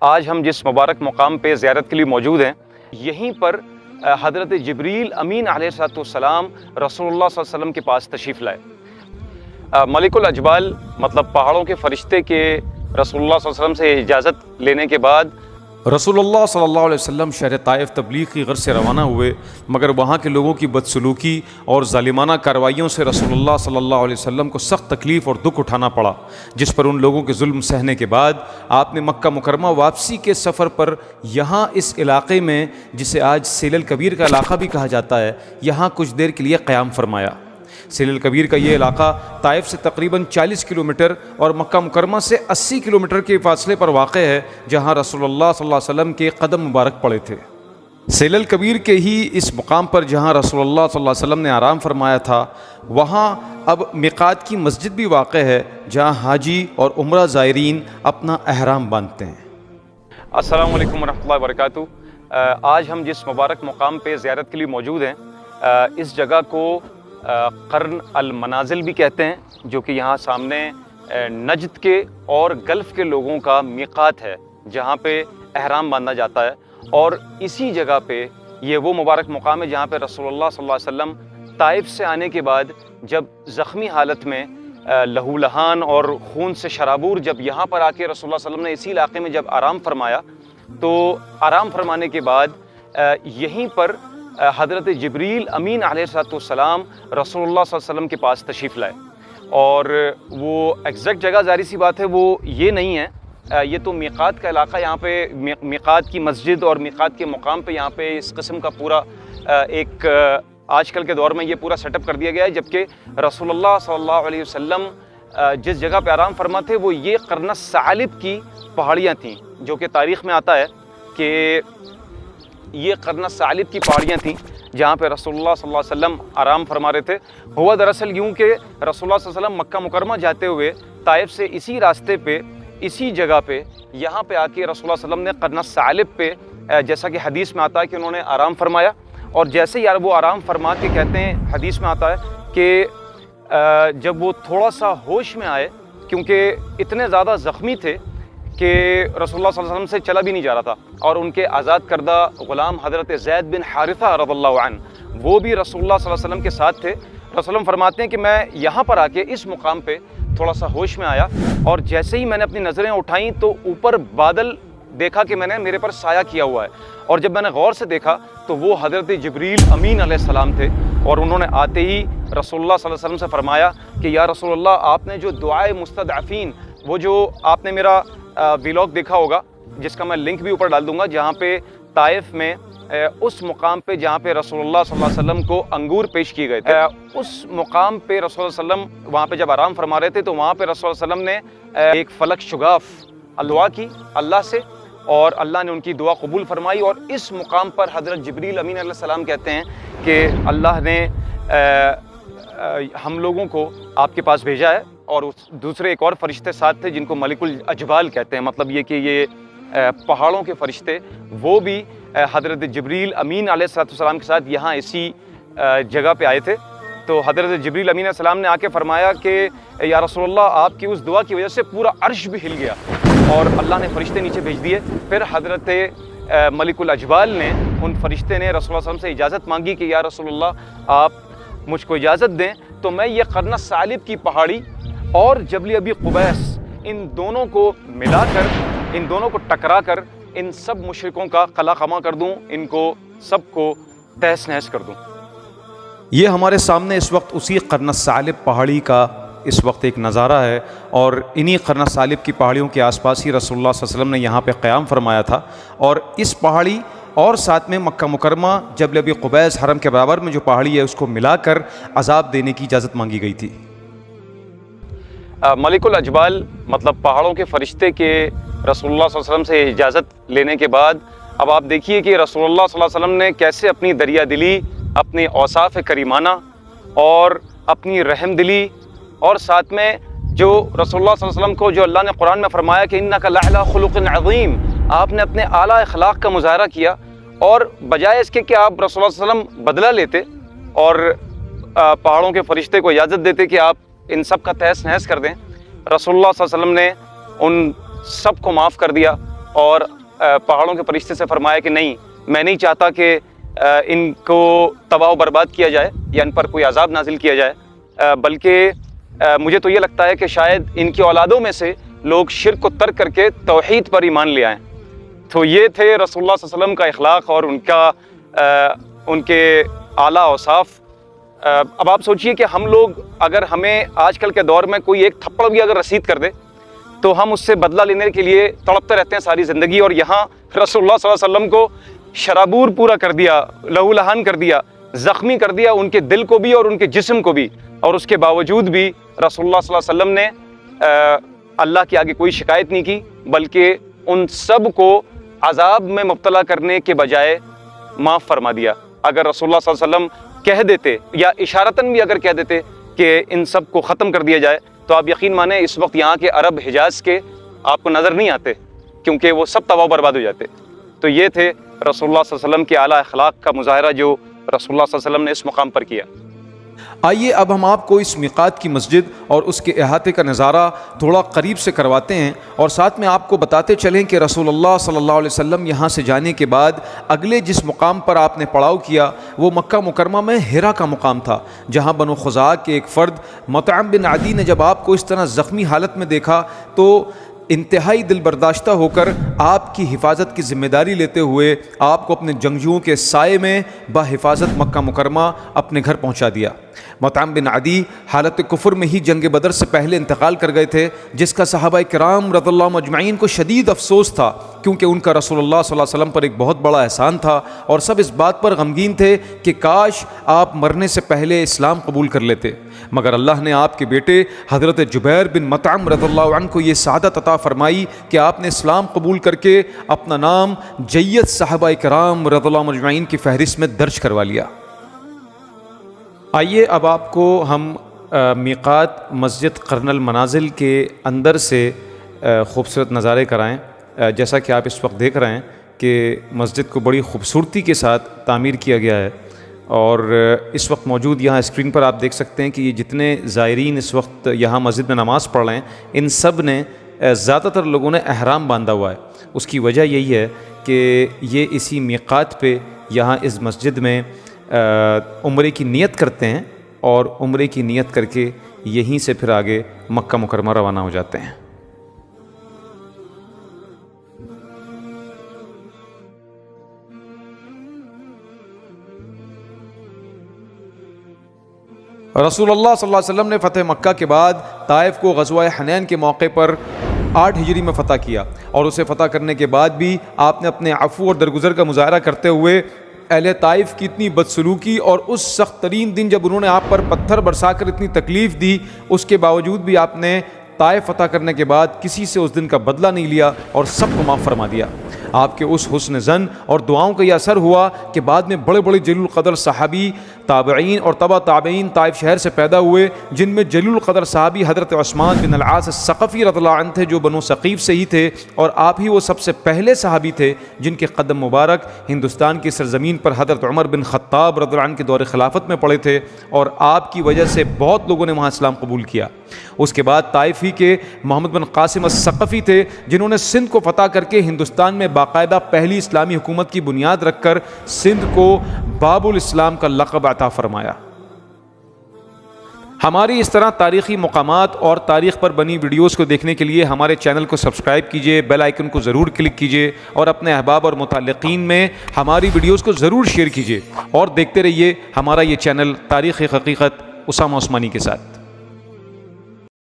آج ہم جس مبارک مقام پہ زیارت کے لیے موجود ہیں، یہیں پر حضرت جبریل امین علیہ السلام رسول اللہ صلی اللہ علیہ وسلم کے پاس تشریف لائے۔ ملک الاجبال مطلب پہاڑوں کے فرشتے کے رسول اللہ صلی اللہ علیہ وسلم سے اجازت لینے کے بعد رسول اللہ صلی اللہ علیہ وسلم شہر طائف تبلیغ کی غرض سے روانہ ہوئے، مگر وہاں کے لوگوں کی بدسلوکی اور ظالمانہ کارروائیوں سے رسول اللہ صلی اللہ علیہ وسلم کو سخت تکلیف اور دکھ اٹھانا پڑا، جس پر ان لوگوں کے ظلم سہنے کے بعد آپ نے مکہ مکرمہ واپسی کے سفر پر یہاں اس علاقے میں، جسے آج سیل الکبیر کا علاقہ بھی کہا جاتا ہے، یہاں کچھ دیر کے لیے قیام فرمایا۔ سیل الکبیر کا یہ علاقہ طائف سے تقریباً 40 کلومیٹر اور مکہ مکرمہ سے 80 کلومیٹر کے فاصلے پر واقع ہے، جہاں رسول اللہ صلی اللہ علیہ وسلم کے قدم مبارک پڑے تھے۔ سیل الکبیر کے ہی اس مقام پر جہاں رسول اللہ صلی اللہ علیہ وسلم نے آرام فرمایا تھا، وہاں اب میقات کی مسجد بھی واقع ہے، جہاں حاجی اور عمرہ زائرین اپنا احرام باندھتے ہیں۔ السلام علیکم ورحمۃ اللہ وبرکاتہ۔ آج ہم جس مبارک مقام پہ زیارت کے لیے موجود ہیں، اس جگہ کو قرن المنازل بھی کہتے ہیں، جو کہ یہاں سامنے نجد کے اور گلف کے لوگوں کا میقات ہے، جہاں پہ احرام باندھا جاتا ہے، اور اسی جگہ پہ یہ وہ مبارک مقام ہے جہاں پہ رسول اللہ صلی اللہ علیہ وسلم طائف سے آنے کے بعد جب زخمی حالت میں لہو لہان اور خون سے شرابور جب یہاں پر آ کے رسول اللہ صلی اللہ علیہ وسلم نے اسی علاقے میں جب آرام فرمایا، تو آرام فرمانے کے بعد یہیں پر حضرت جبریل امین علیہ السلام رسول اللہ صلی اللہ علیہ وسلم کے پاس تشریف لائے، اور وہ ایگزیکٹ جگہ ظاہر سی بات ہے وہ یہ نہیں ہے، یہ تو میقات کا علاقہ، یہاں پہ میقات کی مسجد اور میقات کے مقام پہ یہاں پہ اس قسم کا پورا ایک آج کل کے دور میں یہ پورا سیٹ اپ کر دیا گیا ہے، جبکہ رسول اللہ صلی اللہ علیہ وسلم جس جگہ پہ آرام فرما تھے وہ یہ قرن الثعالب کی پہاڑیاں تھیں، جو کہ تاریخ میں آتا ہے کہ یہ قرن الثعالب کی پہاڑیاں تھیں جہاں پہ رسول اللہ صلی اللہ علیہ وسلم آرام فرما رہے تھے۔ ہوا دراصل یوں کہ رسول اللہ صلی اللہ علیہ وسلم مکہ مکرمہ جاتے ہوئے طائف سے اسی راستے پہ اسی جگہ پہ یہاں پہ آ کے رسول اللہ صلی اللہ علیہ وسلم نے قرن الثعالب پہ جیسا کہ حدیث میں آتا ہے کہ انہوں نے آرام فرمایا، اور جیسے یار وہ آرام فرما کے کہتے ہیں، حدیث میں آتا ہے کہ جب وہ تھوڑا سا ہوش میں آئے، کیونکہ اتنے زیادہ زخمی تھے کہ رسول اللہ صلی اللہ علیہ وسلم سے چلا بھی نہیں جا رہا تھا، اور ان کے آزاد کردہ غلام حضرت زید بن حارثہ رضی اللہ عنہ وہ بھی رسول اللہ صلی اللہ علیہ وسلم کے ساتھ تھے۔ رسول اللہ علیہ وسلم فرماتے ہیں کہ میں یہاں پر آ کے اس مقام پہ تھوڑا سا ہوش میں آیا، اور جیسے ہی میں نے اپنی نظریں اٹھائیں تو اوپر بادل دیکھا کہ میں نے میرے پر سایہ کیا ہوا ہے، اور جب میں نے غور سے دیکھا تو وہ حضرت جبریل امین علیہ السلام تھے، اور انہوں نے آتے ہی رسول اللہ صلی اللہ علیہ وسلم سے فرمایا کہ یا رسول اللہ، آپ نے جو دعائے مستضعفین، وہ جو آپ نے میرا ویلاگ دیکھا ہوگا جس کا میں لنک بھی اوپر ڈال دوں گا، جہاں پہ طائف میں اس مقام پہ جہاں پہ رسول اللہ صلی اللہ علیہ وسلم کو انگور پیش کیے گئے تھے، اس مقام پہ رسول اللہ صلی اللہ علیہ وسلم وہاں پہ جب آرام فرما رہے تھے تو وہاں پہ رسول اللہ صلی اللہ علیہ وسلم نے ایک فلک شگاف دعا کی اللہ سے، اور اللہ نے ان کی دعا قبول فرمائی، اور اس مقام پر حضرت جبریل امین علیہ السلام کہتے ہیں کہ اللہ نے ہم لوگوں کو آپ کے پاس بھیجا ہے، اور دوسرے ایک اور فرشتے ساتھ تھے جن کو ملک الاجبال کہتے ہیں، مطلب یہ کہ یہ پہاڑوں کے فرشتے وہ بھی حضرت جبریل امین علیہ السلام کے ساتھ یہاں اسی جگہ پہ آئے تھے۔ تو حضرت جبریل امین علیہ السلام نے آ کے فرمایا کہ یا رسول اللہ، آپ کی اس دعا کی وجہ سے پورا عرش بھی ہل گیا، اور اللہ نے فرشتے نیچے بھیج دیے۔ پھر حضرت ملک الاجبال نے، ان فرشتے نے رسول اللہ صلی اللہ علیہ وسلم سے اجازت مانگی کہ یا رسول اللہ، آپ مجھ کو اجازت دیں تو میں یہ قرن الثعالب کی پہاڑی اور جبل ابی قبیس، ان دونوں کو ملا کر، ان دونوں کو ٹکرا کر ان سب مشرکوں کا قلع خما کر دوں، ان کو سب کو تہس نہس کر دوں۔ یہ ہمارے سامنے اس وقت اسی قرن الثعالب پہاڑی کا اس وقت ایک نظارہ ہے، اور انہی قرن الثعالب کی پہاڑیوں کے آس پاس ہی رسول اللہ صلی اللہ علیہ وسلم نے یہاں پہ قیام فرمایا تھا، اور اس پہاڑی اور ساتھ میں مکہ مکرمہ جبل ابی قبیس حرم کے برابر میں جو پہاڑی ہے اس کو ملا کر عذاب دینے کی اجازت مانگی گئی تھی۔ ملک الاجبال مطلب پہاڑوں کے فرشتے کے رسول اللہ صلی اللہ علیہ وسلم سے اجازت لینے کے بعد اب آپ دیکھیے کہ رسول اللہ صلی اللہ علیہ وسلم نے کیسے اپنی دریا دلی، اپنی اوصاف کریمانہ اور اپنی رحم دلی، اور ساتھ میں جو رسول اللہ صلی اللہ علیہ وسلم کو جو اللہ نے قرآن میں فرمایا کہ انک لعلی خلق عظیم، آپ نے اپنے اعلیٰ اخلاق کا مظاہرہ کیا، اور بجائے اس کے کہ آپ رسول اللہ صلی اللہ علیہ وسلم بدلہ لیتے اور پہاڑوں کے فرشتے کو اجازت دیتے کہ آپ ان سب کا تہس نہس کر دیں، رسول اللہ صلی اللہ علیہ وسلم نے ان سب کو معاف کر دیا، اور پہاڑوں کے فرشتے سے فرمایا کہ نہیں، میں نہیں چاہتا کہ ان کو تباہ و برباد کیا جائے یا ان پر کوئی عذاب نازل کیا جائے، بلکہ مجھے تو یہ لگتا ہے کہ شاید ان کی اولادوں میں سے لوگ شرک کو ترک کر کے توحید پر ایمان لے آئیں۔ تو یہ تھے رسول اللہ صلی اللہ علیہ وسلم کا اخلاق اور ان کے اعلیٰ اوصاف۔ اب آپ سوچئے کہ ہم لوگ اگر ہمیں آج کل کے دور میں کوئی ایک تھپڑ بھی اگر رسید کر دے تو ہم اس سے بدلہ لینے کے لیے تڑپتے رہتے ہیں ساری زندگی، اور یہاں رسول اللہ صلی اللہ علیہ وسلم کو شرابور پورا کر دیا، لہو لہان کر دیا، زخمی کر دیا، ان کے دل کو بھی اور ان کے جسم کو بھی، اور اس کے باوجود بھی رسول اللہ صلی اللہ علیہ وسلم نے اللہ کے آگے کوئی شکایت نہیں کی، بلکہ ان سب کو عذاب میں مبتلا کرنے کے بجائے معاف فرما دیا۔ اگر رسول اللہ صلی اللہ علیہ وسلم کہہ دیتے یا اشارتاً بھی اگر کہہ دیتے کہ ان سب کو ختم کر دیا جائے تو آپ یقین مانیں اس وقت یہاں کے عرب حجاز کے آپ کو نظر نہیں آتے، کیونکہ وہ سب تباہ و برباد ہو جاتے۔ تو یہ تھے رسول اللہ صلی اللہ علیہ وسلم کے اعلیٰ اخلاق کا مظاہرہ جو رسول اللہ صلی اللہ علیہ وسلم نے اس مقام پر کیا۔ آئیے اب ہم آپ کو اس میقات کی مسجد اور اس کے احاطے کا نظارہ تھوڑا قریب سے کرواتے ہیں، اور ساتھ میں آپ کو بتاتے چلیں کہ رسول اللہ صلی اللہ علیہ وسلم یہاں سے جانے کے بعد اگلے جس مقام پر آپ نے پڑاؤ کیا وہ مکہ مکرمہ میں ہیرا کا مقام تھا، جہاں بنو خزاعہ کے ایک فرد مطعم بن عدی نے جب آپ کو اس طرح زخمی حالت میں دیکھا تو انتہائی دل برداشتہ ہو کر آپ کی حفاظت کی ذمہ داری لیتے ہوئے آپ کو اپنے جنگجوؤں کے سائے میں بحفاظت مکہ مکرمہ اپنے گھر پہنچا دیا۔ مطعم بن عدی حالت کفر میں ہی جنگ بدر سے پہلے انتقال کر گئے تھے، جس کا صحابہ کرام رضی اللہ عنہم اجمعین کو شدید افسوس تھا، کیونکہ ان کا رسول اللہ صلی اللہ علیہ وسلم پر ایک بہت بڑا احسان تھا، اور سب اس بات پر غمگین تھے کہ کاش آپ مرنے سے پہلے اسلام قبول کر لیتے، مگر اللہ نے آپ کے بیٹے حضرت جبیر بن مطعم رضی اللہ عنہ کو یہ سعادت عطا فرمائی کہ آپ نے اسلام قبول کر کے اپنا نام جید صحابہ کرام رضی اللہ عنہم اجمعین کی فہرست میں درج کروا لیا۔ آئیے اب آپ کو ہم میقات مسجد قرن المنازل کے اندر سے خوبصورت نظارے کرائیں۔ جیسا کہ آپ اس وقت دیکھ رہے ہیں کہ مسجد کو بڑی خوبصورتی کے ساتھ تعمیر کیا گیا ہے، اور اس وقت موجود یہاں اسکرین پر آپ دیکھ سکتے ہیں کہ یہ جتنے زائرین اس وقت یہاں مسجد میں نماز پڑھ رہے ہیں ان سب نے زیادہ تر لوگوں نے احرام باندھا ہوا ہے۔ اس کی وجہ یہی ہے کہ یہ اسی میقات پہ یہاں اس مسجد میں عمرے کی نیت کرتے ہیں، اور عمرے کی نیت کر کے یہیں سے پھر آگے مکہ مکرمہ روانہ ہو جاتے ہیں۔ رسول اللہ صلی اللہ علیہ وسلم نے فتح مکہ کے بعد طائف کو غزوہ حنین کے موقع پر 8 ہجری میں فتح کیا، اور اسے فتح کرنے کے بعد بھی آپ نے اپنے عفو اور درگزر کا مظاہرہ کرتے ہوئے اہل طائف کی اتنی بدسلوکی اور اس سخت ترین دن جب انہوں نے آپ پر پتھر برسا کر اتنی تکلیف دی، اس کے باوجود بھی آپ نے طائف فتح کرنے کے بعد کسی سے اس دن کا بدلہ نہیں لیا اور سب کو معاف فرما دیا۔ آپ کے اس حسن ظن اور دعاؤں کا یہ اثر ہوا کہ بعد میں بڑے بڑے جلیل القدر صحابی، تابعین اور تبع تابعین طائف شہر سے پیدا ہوئے، جن میں جلیل القدر صحابی حضرت عثمان بن العاص الثقفی رضی اللہ عنہ تھے، جو بنو ثقیف سے ہی تھے، اور آپ ہی وہ سب سے پہلے صحابی تھے جن کے قدم مبارک ہندوستان کی سرزمین پر حضرت عمر بن خطاب رضی اللہ عنہ کے دور خلافت میں پڑے تھے، اور آپ کی وجہ سے بہت لوگوں نے وہاں اسلام قبول کیا۔ اس کے بعد طائف ہی کے محمد بن قاسم الثقفی تھے، جنہوں نے سندھ کو فتح کر کے ہندوستان میں باقاعدہ پہلی اسلامی حکومت کی بنیاد رکھ کر سندھ کو باب الاسلام کا لقب عطا فرمایا۔ ہماری اس طرح تاریخی مقامات اور تاریخ پر بنی ویڈیوز کو دیکھنے کے لیے ہمارے چینل کو سبسکرائب کیجئے، بیل آئیکن کو ضرور کلک کیجئے، اور اپنے احباب اور متعلقین میں ہماری ویڈیوز کو ضرور شیئر کیجئے، اور دیکھتے رہیے ہمارا یہ چینل تاریخ حقیقت اسامہ عثمانی کے ساتھ۔